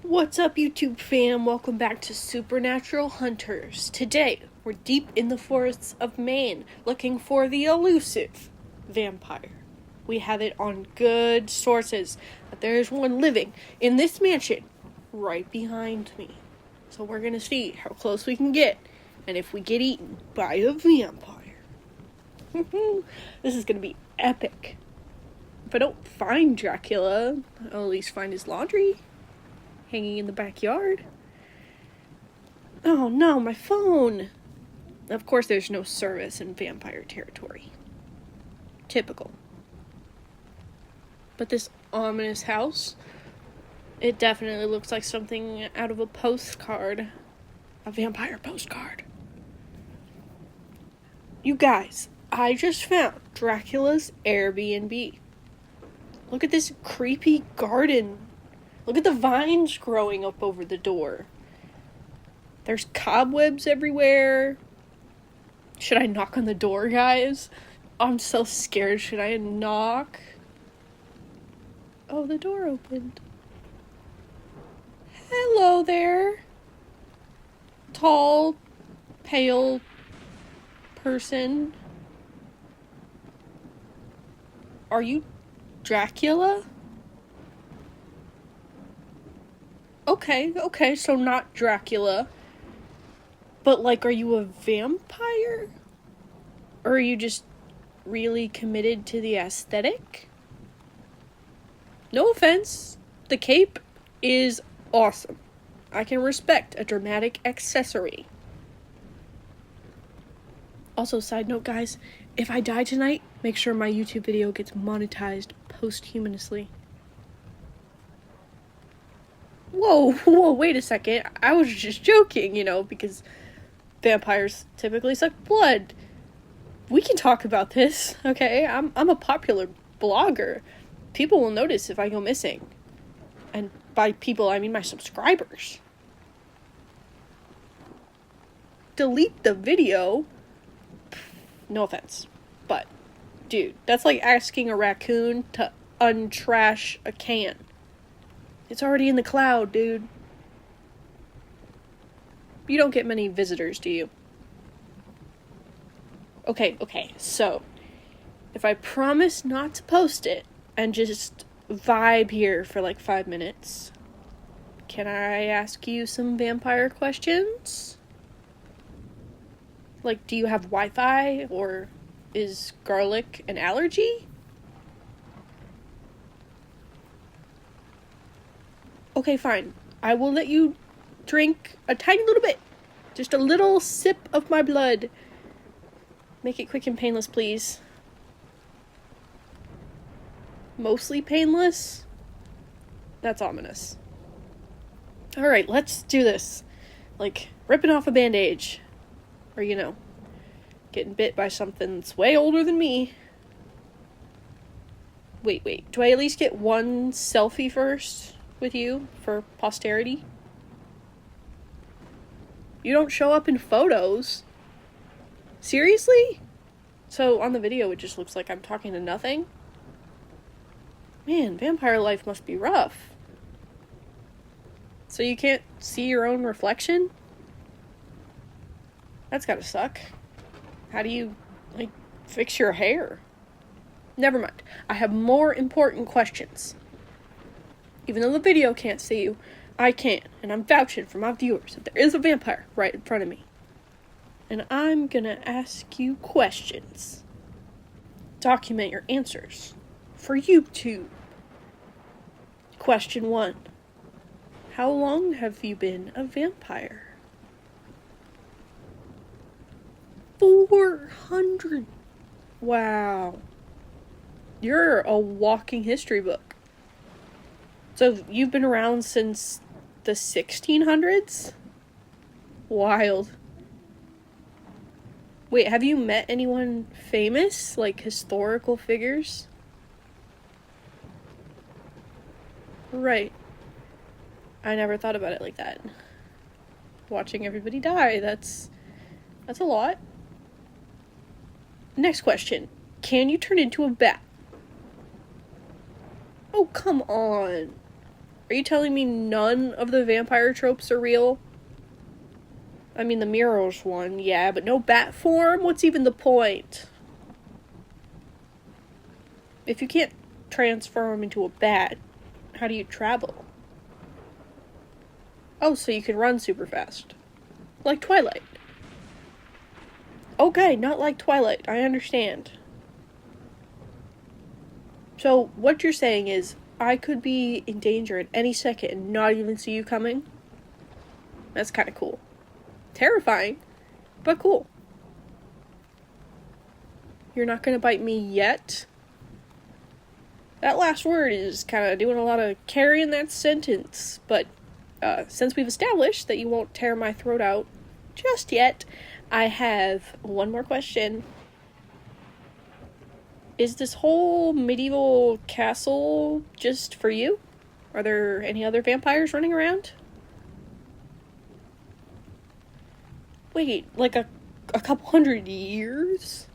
What's up, YouTube fam? Welcome back to Supernatural Hunters. Today, we're deep in the forests of Maine looking for the elusive vampire. We have it on good sources that there is one living in this mansion right behind me. So we're gonna see how close we can get and if we get eaten by a vampire. This is gonna be epic. If I don't find Dracula, I'll at least find his laundry hanging in the backyard. Oh no, my phone! Of course there's no service in vampire territory. Typical. But this ominous house, it definitely looks like something out of a postcard. A vampire postcard. You guys, I just found Dracula's Airbnb. Look at this creepy garden. Look at the vines growing up over the door. There's cobwebs everywhere. Should I knock on the door, guys? I'm so scared. Should I knock? Oh, the door opened. Hello there. Tall, pale person. Are you Dracula? Okay, so not Dracula. But, like, are you a vampire? Or are you just really committed to the aesthetic? No offense. The cape is awesome. I can respect a dramatic accessory. Also, side note, guys, if I die tonight, make sure my YouTube video gets monetized posthumously. Whoa, wait a second. I was just joking, because vampires typically suck blood. We can talk about this, okay? I'm a popular blogger. People will notice if I go missing. And by people, I mean my subscribers. Delete the video. No offense. But, dude, that's like asking a raccoon to untrash a can. It's already in the cloud, dude. You don't get many visitors, do you? Okay, so if I promise not to post it and just vibe here for like 5 minutes, can I ask you some vampire questions? Like, do you have Wi-Fi, or is garlic an allergy? Okay, fine. I will let you drink a tiny little bit. Just a little sip of my blood. Make it quick and painless, please. Mostly painless? That's ominous. Alright, let's do this. Like, ripping off a bandage. Or, getting bit by something that's way older than me. Wait. Do I at least get one selfie first with you for posterity? You don't show up in photos. Seriously? So on the video it just looks like I'm talking to nothing? Man, vampire life must be rough. So you can't see your own reflection? That's gotta suck. How do you, fix your hair? Never mind. I have more important questions. Even though the video can't see you, I can, and I'm vouching for my viewers that there is a vampire right in front of me. And I'm gonna ask you questions. Document your answers for YouTube. Question 1. How long have you been a vampire? 400. Wow. You're a walking history book. So you've been around since the 1600s? Wild. Wait, have you met anyone famous? Like historical figures? Right. I never thought about it like that. Watching everybody die, that's a lot. Next question. Can you turn into a bat? Oh, come on. Are you telling me none of the vampire tropes are real? I mean, the mirrors one, yeah, but no bat form? What's even the point? If you can't transform into a bat, how do you travel? Oh, so you can run super fast. Like Twilight. Okay, not like Twilight, I understand. So, what you're saying is, I could be in danger at any second and not even see you coming? That's kind of cool. Terrifying, but cool. You're not gonna bite me yet? That last word is kind of doing a lot of carrying that sentence, but since we've established that you won't tear my throat out just yet, I have one more question. Is this whole medieval castle just for you? Are there any other vampires running around? Wait, like a couple 100 years?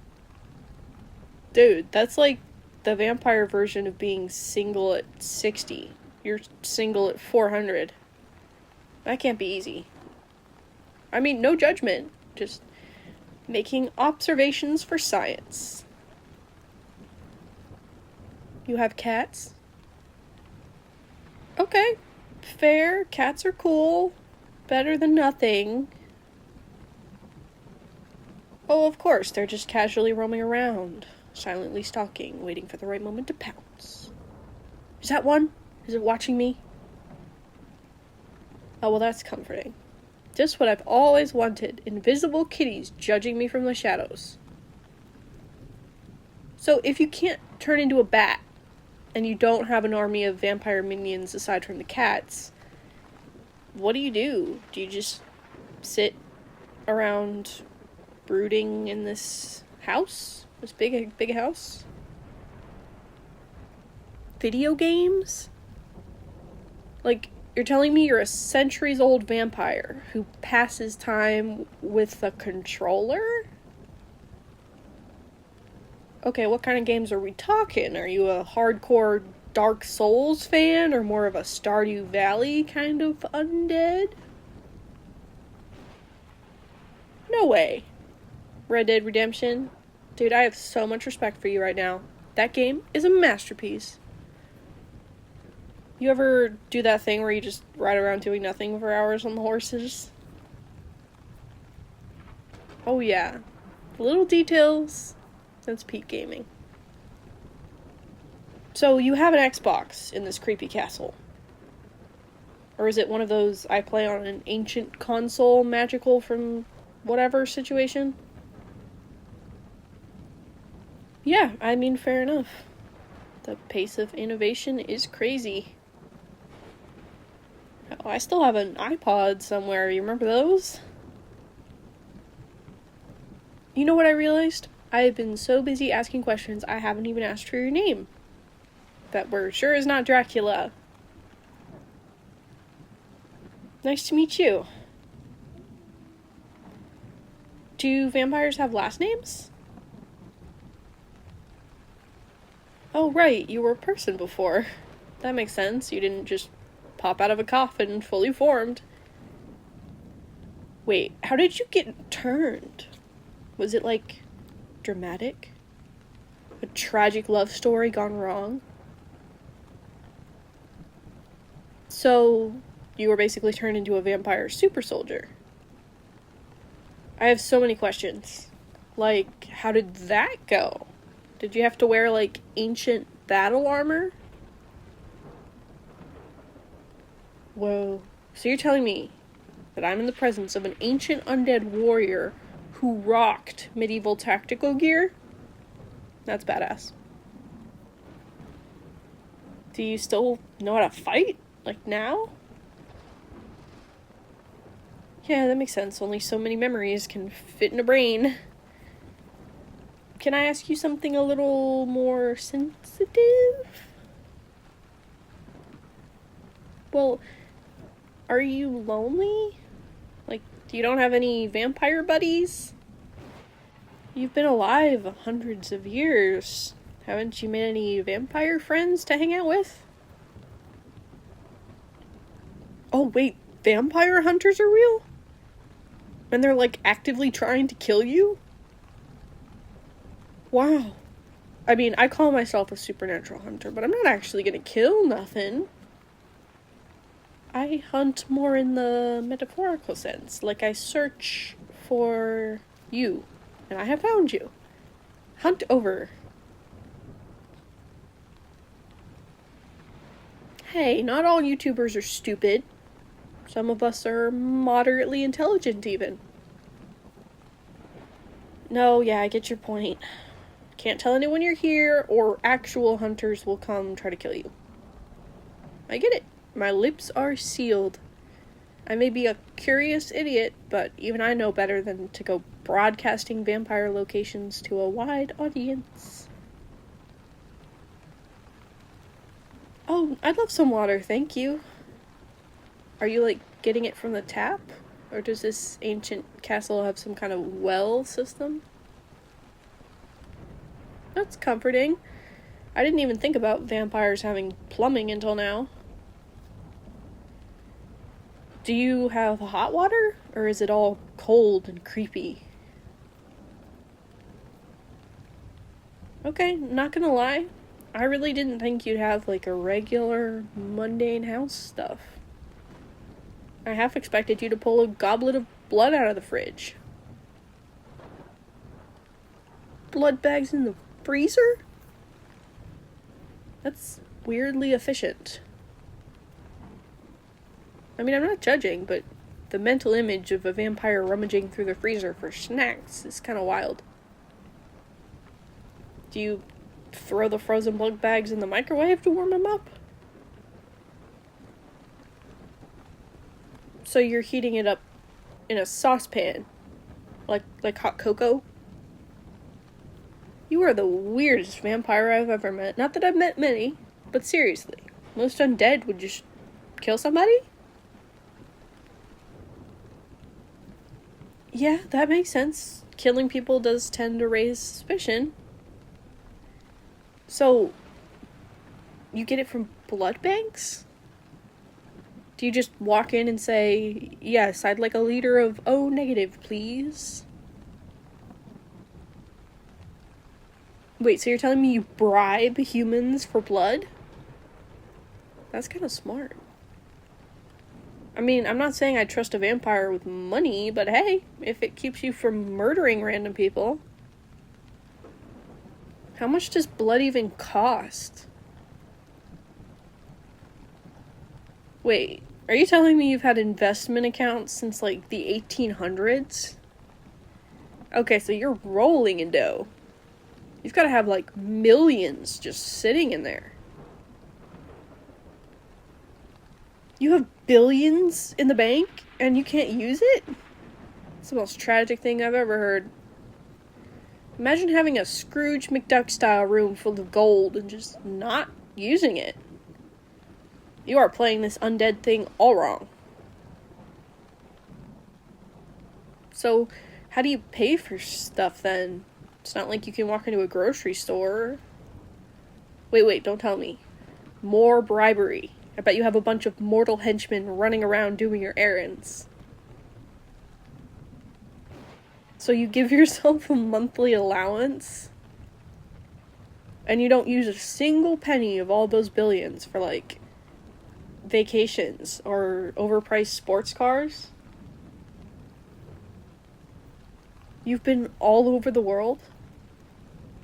Dude, that's like the vampire version of being single at 60. You're single at 400. That can't be easy. I mean, no judgment. Just making observations for science. You have cats? Okay. Fair. Cats are cool. Better than nothing. Oh, of course. They're just casually roaming around. Silently stalking, waiting for the right moment to pounce. Is that one? Is it watching me? Oh, well, that's comforting. Just what I've always wanted. Invisible kitties judging me from the shadows. So, if you can't turn into a bat, and you don't have an army of vampire minions aside from the cats, what do? Do you just sit around brooding in this house? This big house? Video games? Like, you're telling me you're a centuries-old vampire who passes time with a controller? Okay, what kind of games are we talking? Are you a hardcore Dark Souls fan, or more of a Stardew Valley kind of undead? No way. Red Dead Redemption? Dude, I have so much respect for you right now. That game is a masterpiece. You ever do that thing where you just ride around doing nothing for hours on the horses? Oh yeah. Little details. That's peak gaming. So you have an Xbox in this creepy castle. Or is it one of those I play on an ancient console magical from whatever situation? Yeah, I mean, fair enough. The pace of innovation is crazy. Oh, I still have an iPod somewhere. You remember those? You know what I realized? I have been so busy asking questions, I haven't even asked for your name. That word sure is not Dracula. Nice to meet you. Do vampires have last names? Oh, right, you were a person before. That makes sense. You didn't just pop out of a coffin fully formed. Wait, how did you get turned? Was it, like, dramatic? A tragic love story gone wrong? So, you were basically turned into a vampire super soldier. I have so many questions. Like, how did that go? Did you have to wear, like, ancient battle armor? Whoa. So you're telling me that I'm in the presence of an ancient undead warrior who rocked medieval tactical gear? That's badass. Do you still know how to fight? Like, now? Yeah, that makes sense. Only so many memories can fit in a brain. Can I ask you something a little more sensitive? Well, are you lonely? Like, you don't have any vampire buddies? You've been alive hundreds of years. Haven't you made any vampire friends to hang out with? Oh, wait, vampire hunters are real? And they're, like, actively trying to kill you? Wow. I mean, I call myself a supernatural hunter, but I'm not actually gonna kill nothing. I hunt more in the metaphorical sense. Like, I search for you, and I have found you. Hunt over. Hey, not all YouTubers are stupid. Some of us are moderately intelligent, even. No, yeah, I get your point. Can't tell anyone you're here, or actual hunters will come try to kill you. I get it. My lips are sealed. I may be a curious idiot, but even I know better than to go broadcasting vampire locations to a wide audience. Oh, I'd love some water, thank you. Are you, like, getting it from the tap? Or does this ancient castle have some kind of well system? That's comforting. I didn't even think about vampires having plumbing until now. Do you have hot water? Or is it all cold and creepy? Okay, not gonna lie. I really didn't think you'd have, like, a regular, mundane house stuff. I half expected you to pull a goblet of blood out of the fridge. Blood bags in the freezer? That's weirdly efficient. I mean, I'm not judging, but the mental image of a vampire rummaging through the freezer for snacks is kind of wild. Do you throw the frozen blood bags in the microwave to warm them up? So you're heating it up in a saucepan, like hot cocoa? You are the weirdest vampire I've ever met. Not that I've met many, but seriously, most undead would just kill somebody? Yeah, that makes sense. Killing people does tend to raise suspicion. So, you get it from blood banks? Do you just walk in and say, yes, I'd like a liter of O negative, please? Wait, so you're telling me you bribe humans for blood? That's kind of smart. I mean, I'm not saying I trust a vampire with money, but hey, if it keeps you from murdering random people. How much does blood even cost? Wait, are you telling me you've had investment accounts since, like, the 1800s? Okay, so you're rolling in dough. You've got to have, like, millions just sitting in there. You have billions in the bank, and you can't use it? It's the most tragic thing I've ever heard. Imagine having a Scrooge McDuck-style room full of gold and just not using it. You are playing this undead thing all wrong. So, how do you pay for stuff then? It's not like you can walk into a grocery store. Wait, don't tell me. More bribery. I bet you have a bunch of mortal henchmen running around doing your errands. So you give yourself a monthly allowance? And you don't use a single penny of all those billions for, like, vacations or overpriced sports cars? You've been all over the world?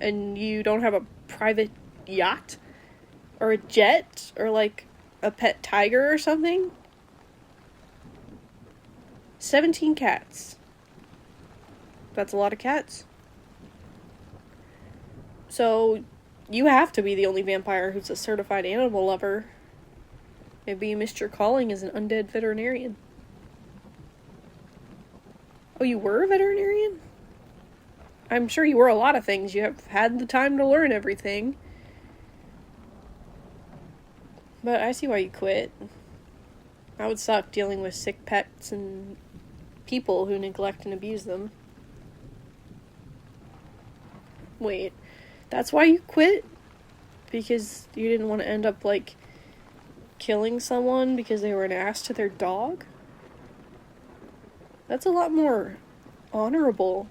And you don't have a private yacht? Or a jet? Or, like, a pet tiger or something? 17 cats. That's a lot of cats. So, you have to be the only vampire who's a certified animal lover. Maybe you missed your calling as an undead veterinarian. Oh, you were a veterinarian? I'm sure you were a lot of things. You have had the time to learn everything. But I see why you quit. That would suck, dealing with sick pets and people who neglect and abuse them. Wait, that's why you quit? Because you didn't want to end up, like, killing someone because they were an ass to their dog? That's a lot more honorable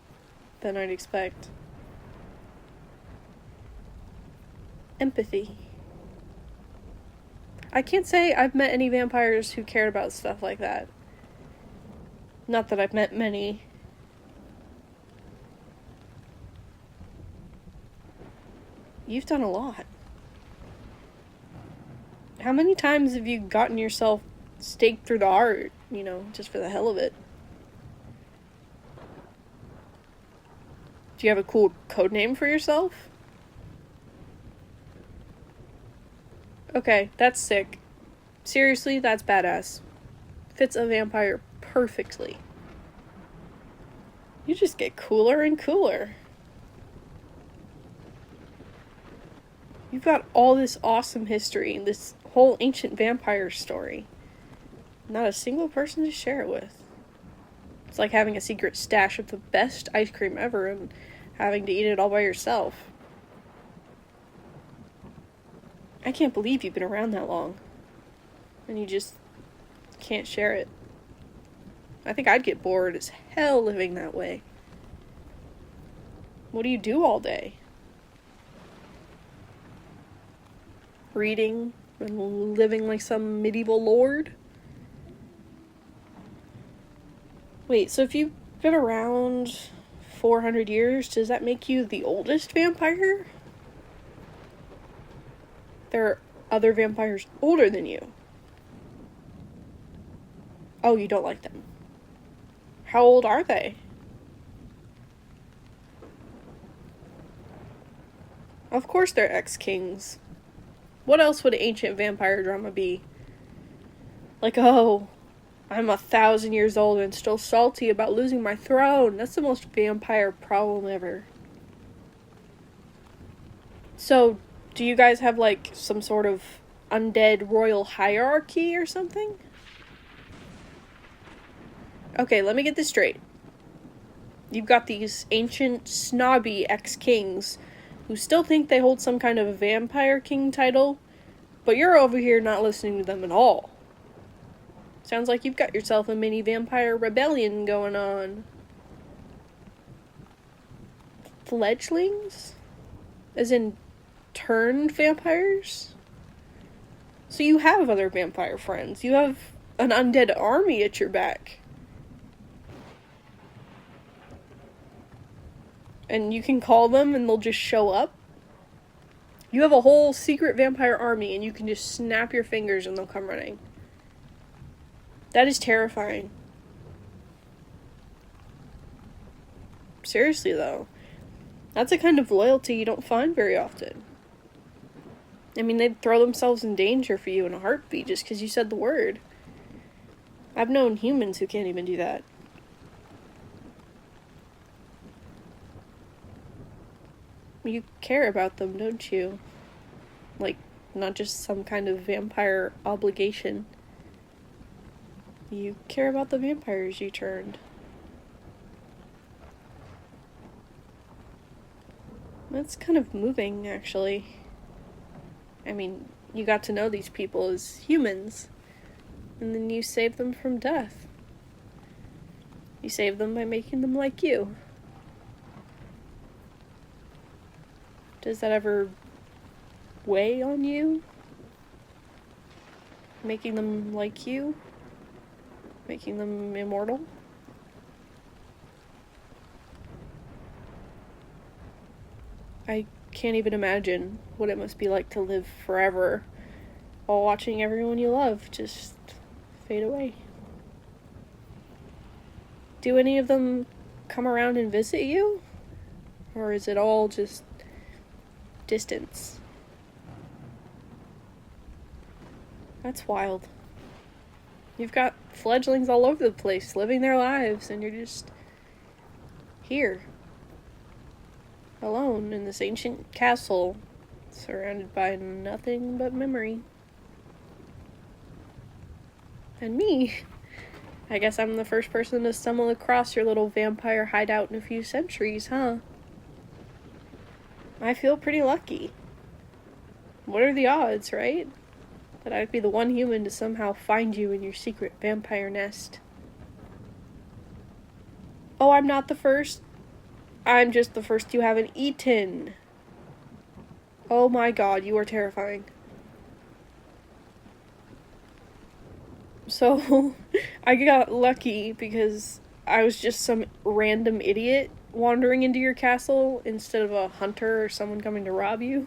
than I'd expect. Empathy. I can't say I've met any vampires who cared about stuff like that. Not that I've met many. You've done a lot. How many times have you gotten yourself staked through the heart, just for the hell of it? Do you have a cool code name for yourself? Okay, that's sick. Seriously, that's badass. Fits a vampire perfectly. You just get cooler and cooler. You've got all this awesome history, this whole ancient vampire story. Not a single person to share it with. It's like having a secret stash of the best ice cream ever and having to eat it all by yourself. I can't believe you've been around that long. And you just can't share it. I think I'd get bored as hell living that way. What do you do all day? Reading and living like some medieval lord? Wait, so if you've been around 400 years, does that make you the oldest vampire? There are other vampires older than you. Oh, you don't like them. How old are they? Of course they're ex-kings. What else would ancient vampire drama be? Like, oh, I'm 1,000 years old and still salty about losing my throne. That's the most vampire problem ever. So, do you guys have, like, some sort of undead royal hierarchy or something? Okay, let me get this straight. You've got these ancient, snobby ex-kings who still think they hold some kind of vampire king title, but you're over here not listening to them at all. Sounds like you've got yourself a mini vampire rebellion going on. Fledglings? As in, turned vampires? So you have other vampire friends. You have an undead army at your back. And you can call them and they'll just show up. You have a whole secret vampire army and you can just snap your fingers and they'll come running. That is terrifying. Seriously though. That's a kind of loyalty you don't find very often. I mean, they'd throw themselves in danger for you in a heartbeat just because you said the word. I've known humans who can't even do that. You care about them, don't you? Like, not just some kind of vampire obligation. You care about the vampires you turned. That's kind of moving, actually. I mean, you got to know these people as humans, and then you saved them from death. You saved them by making them like you. Does that ever weigh on you? Making them like you? Making them immortal? I can't even imagine what it must be like to live forever while watching everyone you love just fade away. Do any of them come around and visit you? Or is it all just distance? That's wild. You've got fledglings all over the place living their lives and you're just here alone in this ancient castle surrounded by nothing but memory. And me, I guess I'm the first person to stumble across your little vampire hideout in a few centuries, huh? I feel pretty lucky. What are the odds, right? that I'd be the one human to somehow find you in your secret vampire nest. Oh, I'm not the first. I'm just the first you haven't eaten. Oh my god, you are terrifying. So, I got lucky because I was just some random idiot wandering into your castle instead of a hunter or someone coming to rob you.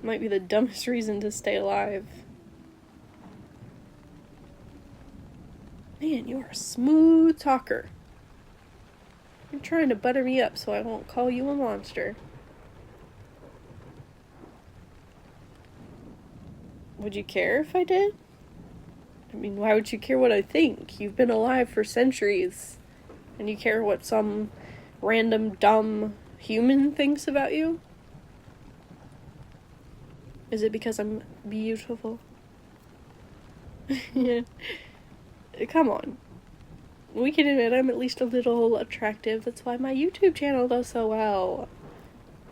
Might be the dumbest reason to stay alive. Man, you are a smooth talker. You're trying to butter me up so I won't call you a monster. Would you care if I did? I mean, why would you care what I think? You've been alive for centuries. And you care what some random, dumb human thinks about you? Is it because I'm beautiful? Yeah. Come on. We can admit I'm at least a little attractive. That's why my YouTube channel does so well.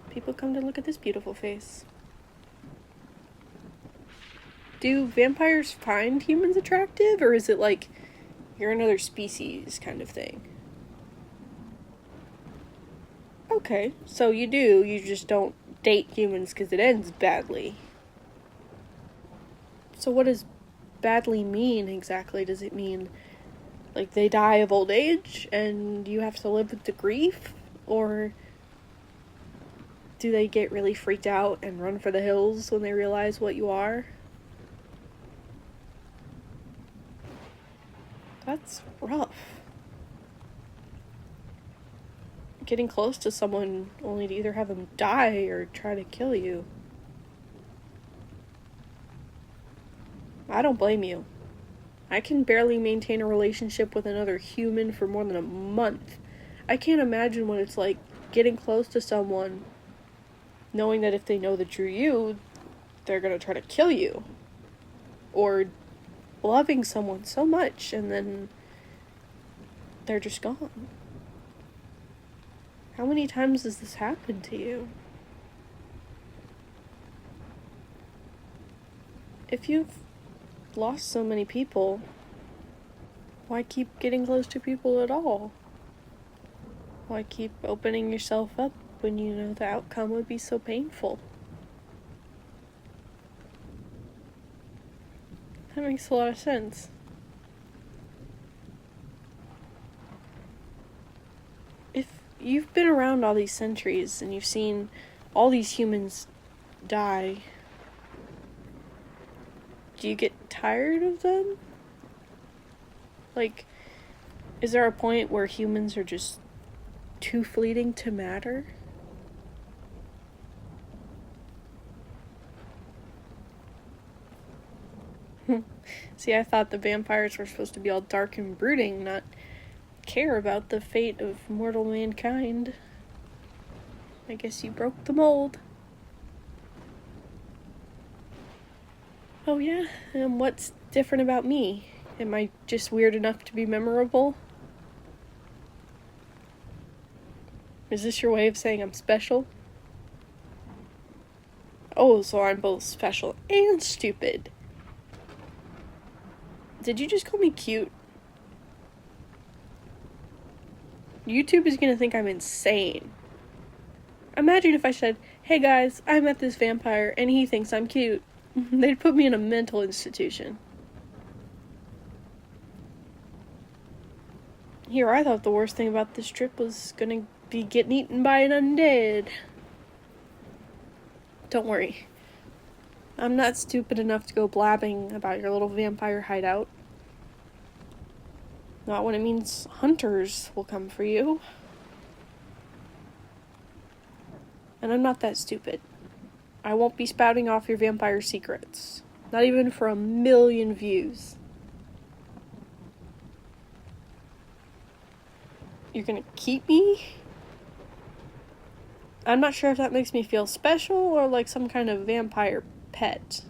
People come to look at this beautiful face. Do vampires find humans attractive, or is it like you're another species kind of thing? Okay, so you do, you just don't date humans because it ends badly. So what does badly mean exactly? Does it mean like they die of old age and you have to live with the grief? Or do they get really freaked out and run for the hills when they realize what you are? That's rough. Getting close to someone only to either have them die or try to kill you. I don't blame you. I can barely maintain a relationship with another human for more than a month. I can't imagine what it's like getting close to someone, knowing that if they know that you're you, they're gonna try to kill you. Or loving someone so much and then they're just gone. How many times has this happened to you? If you've lost so many people, why keep getting close to people at all? Why keep opening yourself up when you know the outcome would be so painful? That makes a lot of sense. If you've been around all these centuries and you've seen all these humans die, do you get tired of them? Like, is there a point where humans are just too fleeting to matter? See, I thought the vampires were supposed to be all dark and brooding, not care about the fate of mortal mankind. I guess you broke the mold. Oh yeah? And what's different about me? Am I just weird enough to be memorable? Is this your way of saying I'm special? Oh, so I'm both special and stupid. Did you just call me cute? YouTube is gonna think I'm insane. Imagine if I said, hey guys, I met this vampire and he thinks I'm cute. They'd put me in a mental institution. Here, I thought the worst thing about this trip was gonna be getting eaten by an undead. Don't worry. I'm not stupid enough to go blabbing about your little vampire hideout. Not when it means hunters will come for you. And I'm not that stupid. I won't be spouting off your vampire secrets. Not even for 1,000,000 views. You're gonna keep me? I'm not sure if that makes me feel special or like some kind of vampire pet.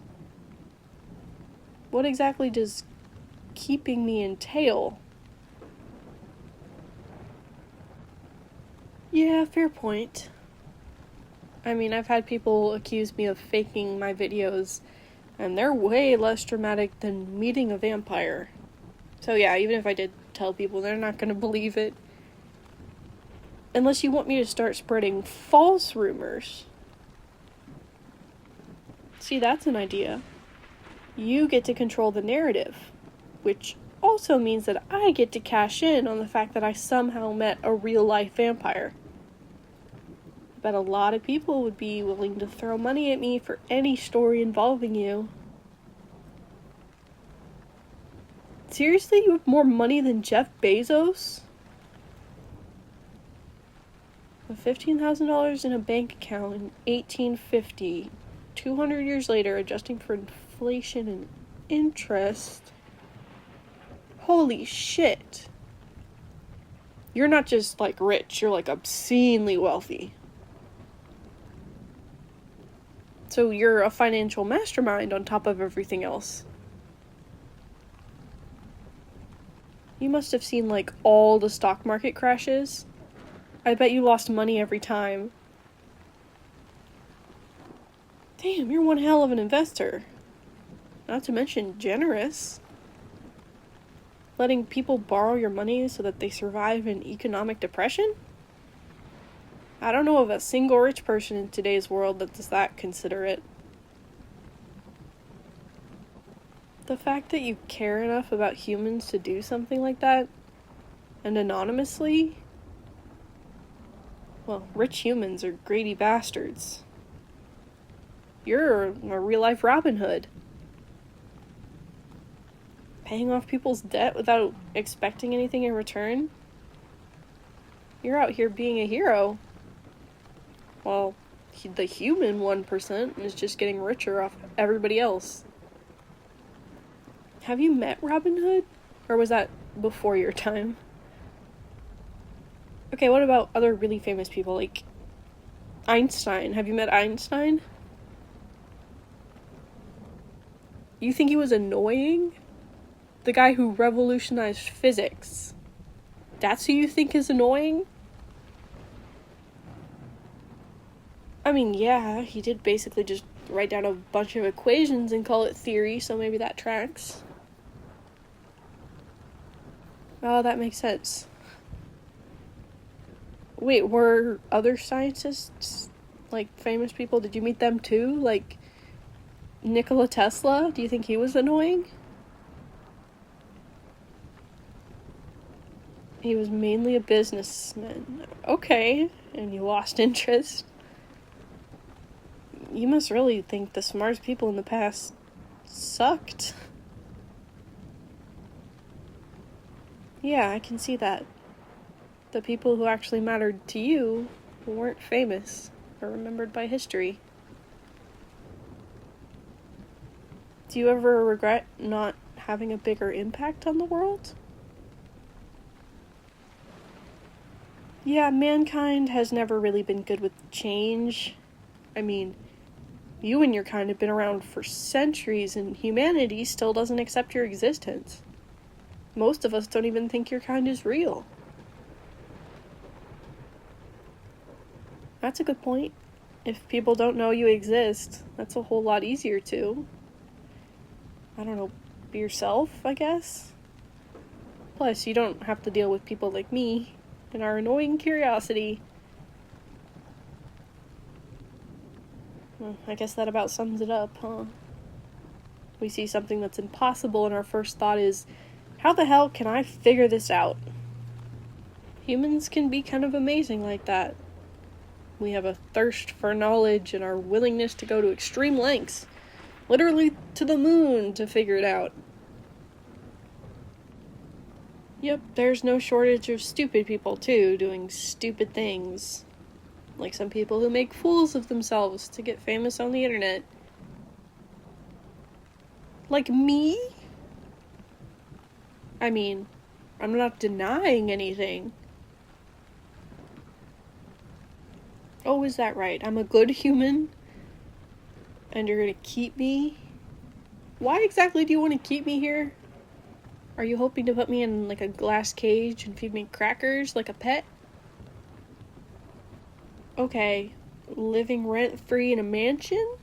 What exactly does keeping me entail? Yeah, fair point. I mean, I've had people accuse me of faking my videos, and they're way less dramatic than meeting a vampire. So yeah, even if I did tell people, they're not gonna believe it. Unless you want me to start spreading false rumors. See, that's an idea. You get to control the narrative, which also means that I get to cash in on the fact that I somehow met a real-life vampire. I bet a lot of people would be willing to throw money at me for any story involving you. Seriously, you have more money than Jeff Bezos? With $15,000 in a bank account in 1850, 200 years later, adjusting for inflation and interest. Holy shit. You're not just, like, rich, you're, like, obscenely wealthy. So you're a financial mastermind on top of everything else. You must have seen, like, all the stock market crashes. I bet you lost money every time. Damn, you're one hell of an investor. Not to mention generous. Letting people borrow your money so that they survive an economic depression? I don't know of a single rich person in today's world that does that considerate. The fact that you care enough about humans to do something like that, and anonymously, well, rich humans are greedy bastards. You're a real-life Robin Hood. Paying off people's debt without expecting anything in return? You're out here being a hero. Well, the human 1% is just getting richer off everybody else. Have you met Robin Hood? Or was that before your time? Okay, what about other really famous people, like Einstein? Have you met Einstein? You think he was annoying? The guy who revolutionized physics. That's who you think is annoying? I mean, yeah, he did basically just write down a bunch of equations and call it theory, so maybe that tracks. Oh, that makes sense. Wait, were other scientists, like, famous people, did you meet them too? Like, Nikola Tesla? Do you think he was annoying? He was mainly a businessman. Okay, and you lost interest. You must really think the smartest people in the past sucked. Yeah, I can see that. The people who actually mattered to you weren't famous or remembered by history. Do you ever regret not having a bigger impact on the world? Yeah, mankind has never really been good with change. I mean, you and your kind have been around for centuries, and humanity still doesn't accept your existence. Most of us don't even think your kind is real. That's a good point. If people don't know you exist, that's a whole lot easier to, I don't know, be yourself, I guess? Plus, you don't have to deal with people like me and our annoying curiosity. Well, I guess that about sums it up, huh? We see something that's impossible and our first thought is, how the hell can I figure this out? Humans can be kind of amazing like that. We have a thirst for knowledge and our willingness to go to extreme lengths, literally to the moon, to figure it out. Yep, there's no shortage of stupid people, too, doing stupid things. Like some people who make fools of themselves to get famous on the internet. Like me? I mean, I'm not denying anything. Oh, is that right? I'm a good human? And you're gonna keep me? Why exactly do you want to keep me here? Are you hoping to put me in, like, a glass cage and feed me crackers like a pet? Okay, living rent-free in a mansion?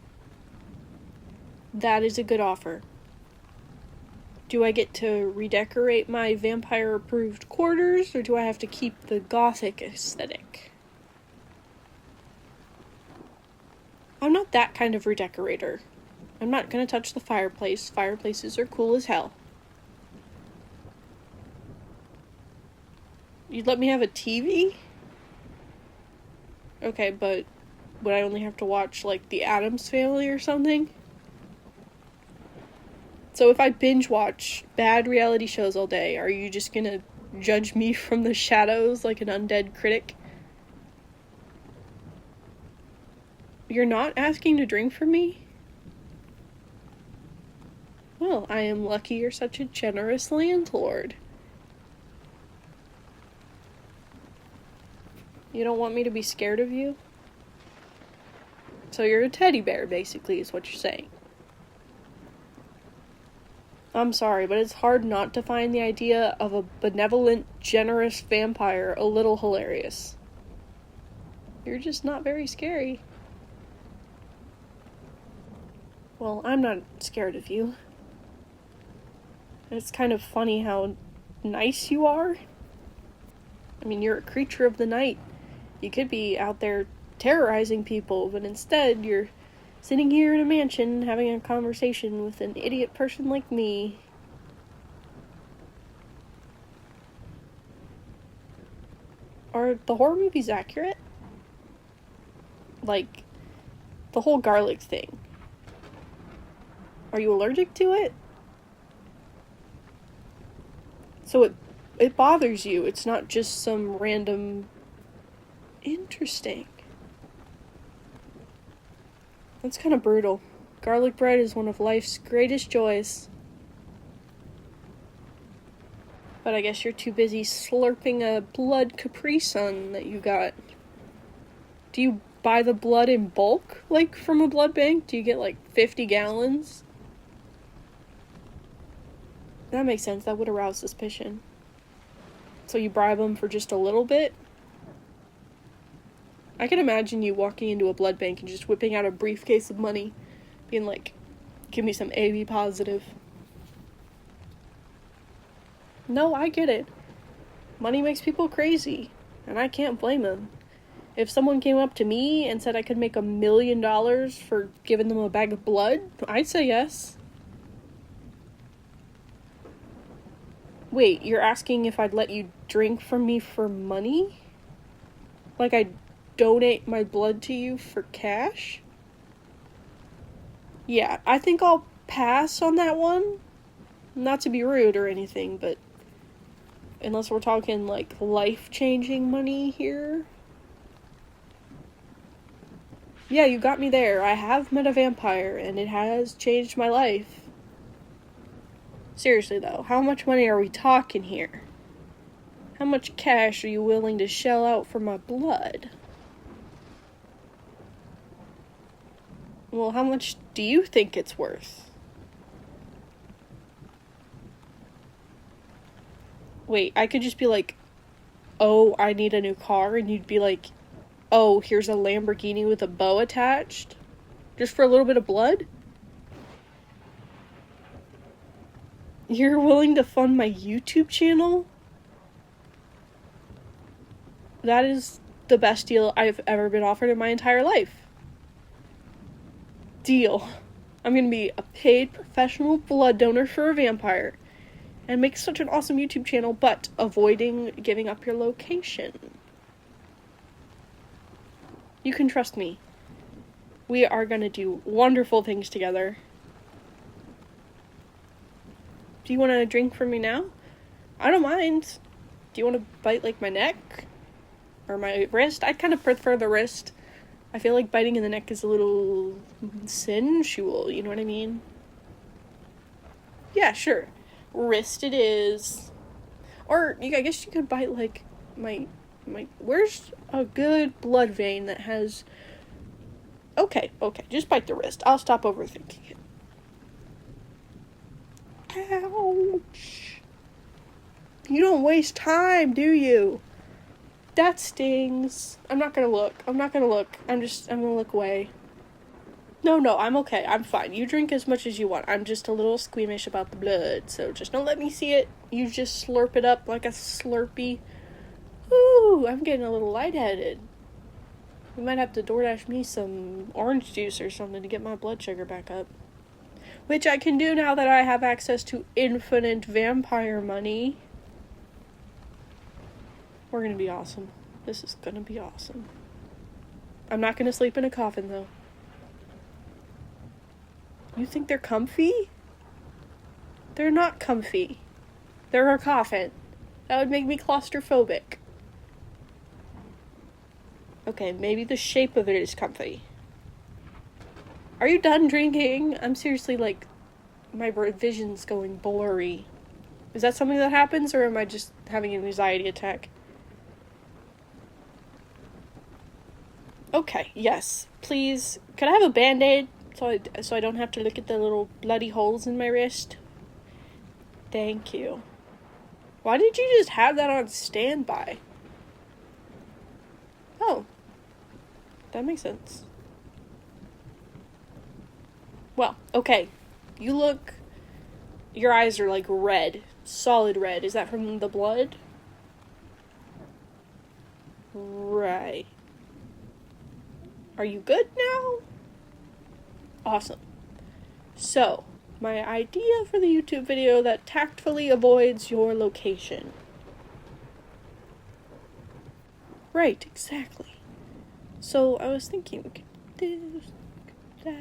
That is a good offer. Do I get to redecorate my vampire-approved quarters, or do I have to keep the gothic aesthetic? I'm not that kind of redecorator. I'm not gonna touch the fireplace. Fireplaces are cool as hell. You'd let me have a TV? Okay, but would I only have to watch, like, The Addams Family or something? So if I binge watch bad reality shows all day, are you just gonna judge me from the shadows like an undead critic? You're not asking to drink from me? Well, I am lucky you're such a generous landlord. You don't want me to be scared of you? So you're a teddy bear, basically, is what you're saying. I'm sorry, but it's hard not to find the idea of a benevolent, generous vampire a little hilarious. You're just not very scary. Well, I'm not scared of you. It's kind of funny how nice you are. I mean, you're a creature of the night. You could be out there terrorizing people, but instead you're sitting here in a mansion having a conversation with an idiot person like me. Are the horror movies accurate? Like, the whole garlic thing. Are you allergic to it? So it bothers you. It's not just some random... Interesting. That's kind of brutal. Garlic bread is one of life's greatest joys. But I guess you're too busy slurping a blood Capri Sun that you got. Do you buy the blood in bulk, like from a blood bank? Do you get like 50 gallons? That makes sense. That would arouse suspicion. So you bribe them for just a little bit? I can imagine you walking into a blood bank and just whipping out a briefcase of money, being like, give me some AB positive. No, I get it. Money makes people crazy, and I can't blame them. If someone came up to me and said I could make $1 million for giving them a bag of blood, I'd say yes. Wait, you're asking if I'd let you drink from me for money? Like I'd donate my blood to you for cash? Yeah, I think I'll pass on that one. Not to be rude or anything, but unless we're talking like life-changing money here. Yeah, you got me there. I have met a vampire, and it has changed my life. Seriously though, how much money are we talking here? How much cash are you willing to shell out for my blood? Well, how much do you think it's worth? Wait, I could just be like, oh, I need a new car, and you'd be like, oh, here's a Lamborghini with a bow attached? Just for a little bit of blood? You're willing to fund my YouTube channel? That is the best deal I've ever been offered in my entire life. Deal. I'm gonna be a paid professional blood donor for a vampire and make such an awesome YouTube channel, but avoiding giving up your location. You can trust me. We are gonna do wonderful things together. Do you want to drink from me now? I don't mind. Do you want to bite, like, my neck? Or my wrist? I'd kind of prefer the wrist. I feel like biting in the neck is a little sensual, you know what I mean? Yeah, sure. Wrist it is. Or, I guess you could bite, like, my... Where's a good blood vein that has... Okay, just bite the wrist. I'll stop overthinking it. Ouch. You don't waste time, do you? that stings. I'm not gonna look. I'm gonna look away. No, I'm okay. I'm fine. You drink as much as you want. I'm just a little squeamish about the blood, so just don't let me see it. You just slurp it up like a Slurpee. Ooh, I'm getting a little lightheaded. We might have to DoorDash me some orange juice or something to get my blood sugar back up. Which I can do now that I have access to infinite vampire money. We're gonna be awesome. This is gonna be awesome. I'm not gonna sleep in a coffin, though. You think they're comfy? They're not comfy. They're a coffin. That would make me claustrophobic. Okay, maybe the shape of it is comfy. Are you done drinking? I'm seriously, like, my vision's going blurry. Is that something that happens, or am I just having an anxiety attack? Okay, yes. Please, could I have a Band-Aid so I don't have to look at the little bloody holes in my wrist? Thank you. Why did you just have that on standby? Oh. That makes sense. Well, okay. Your eyes are like red. Solid red. Is that from the blood? Right. Are you good now? Awesome. So, my idea for the YouTube video that tactfully avoids your location. Right, exactly. So, I was thinking we could do this, that.